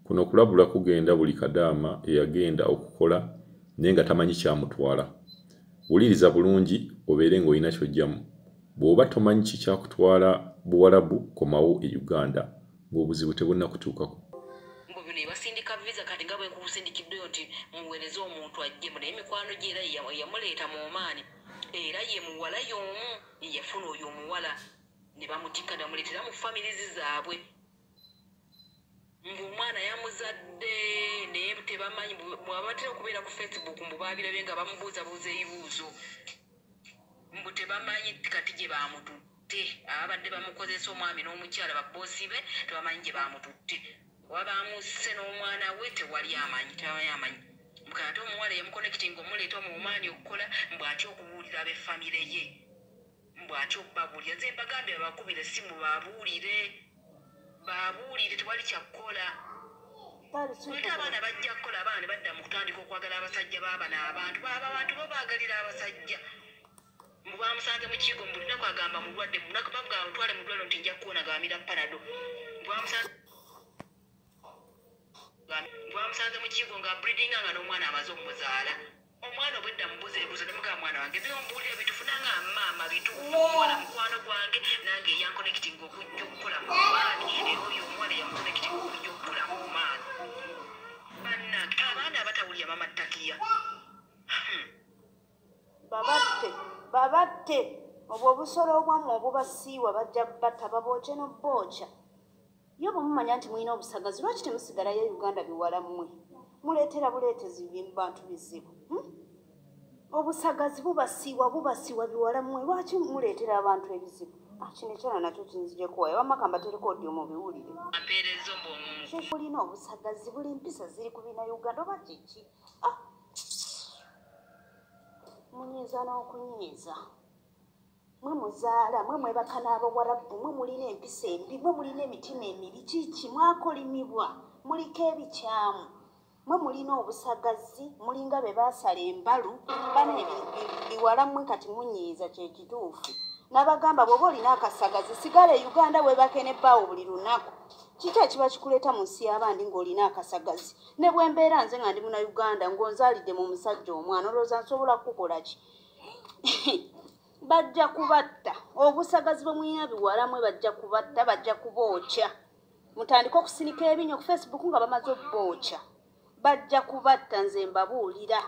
Kuno kulabula kugenda buli kadaama eyagenda okukola naye nga tamanyi kyamutwala. Wuliriza bulungi obeere ng'olina ky'ojjamu. Bw'oba tomanyi kikyakutwala Buwarabu komawo e Uganda ng'obuzibu tebunnakutuukako. Ne basindika visa kati nga bwe nkukusindikiddeyo nti muweereze omuntu ajjemu naye mikwano gye era yamuleeta mu Oman era ye muwala y'omu yafuna oyo omuwala ne bamutikka ne bamuleetera mu families zaabwe. Omwana yamuzadde naye tebamanyi bw'abatera okubeera ku Facebook mbu baabirabe nga bamubuuzabuuza ebibuuzo mbu tebamanyi kati gye baamututte ababadde bamukozesa omwami n'omukyala babboosi be tebamanyi gye baamututte. Wabamusse n'omwana we tewali amanyi tamanyi mukate omuwala yamukonekitinga omuleeta omumaani okukola mbw atya okubuulira ab'effamire ye mbw atya okubabuulira nze mbagambye babakubira essimu babuulire tewali kyakukola ate abaana bajja kukola abaana ne badda mu kutandika okwagala abasajja baabana abantu abantu bo baagalira abasajja mbu bamusanze mu kiigo mbu lunaku agamba mulwadde munaku bavuga otwale mu ddwaliro nti nja kuwona gaamira panado bwamusanze mu kiigo nga breedinga nga n'omwana amaze okumuzaala omwana obwedda mubuuza ebibuuzo ne mugamba mwana wange byombuulira bitufuna nga maama bituufu omuwala mukwano gwange nange eyankonekitinga okujja okukola mu maani era oyo omuwala eyamukonekitinga okujja okukola mu maani bannange abaana abatawulira mama ttakiya babatte obwo obusolo obwammwe obubasiiwa bajja batta babooce n'obbooca yo bwemumanya nti mulina obusagazi lwaki temusigalayo Uganda biwala mmwe muleetera buleetezi bantu bizibu obusagazi bubasiiwa biwala mmwe lwaki muleetera abantu ebizibu kino ekyala nakyo kinzije kuwayo wamakamba tereko odi omubiwulire kulina obusagazi buli mpisa ziri ku bina Uganda oba kiki munyiiza n'okunyiiza mwe muzaala mwe mwebaka n'Abawarabu mwe mulina empisa embi mwe mulina emitima emibi kiki mwakolimibwa muliko ebikyamu mwe mulina obusagazi mulinga be baasala embalu bana biwala mmwe kati munyiiza kyekituufu n'abagamba bw'oba olina akasagazi sigala e Uganda weebake n'ebbaawo buli lunaku kiki ekiba kikuleeta mu nsi y'abandi ng'olina akasagazi ne bwe mbeera nze nga ndi muna Uganda ng'onzaalidde mu musajja omwana olowooza nsobola kukola ki bajja kubatta obusagazi bwe mulina biwala mwe bajja kubatta bajja kubookya mutandika okusinika ebinyo ku Facebook nga bamaze obbookya bajja kubatta nze mbabuulira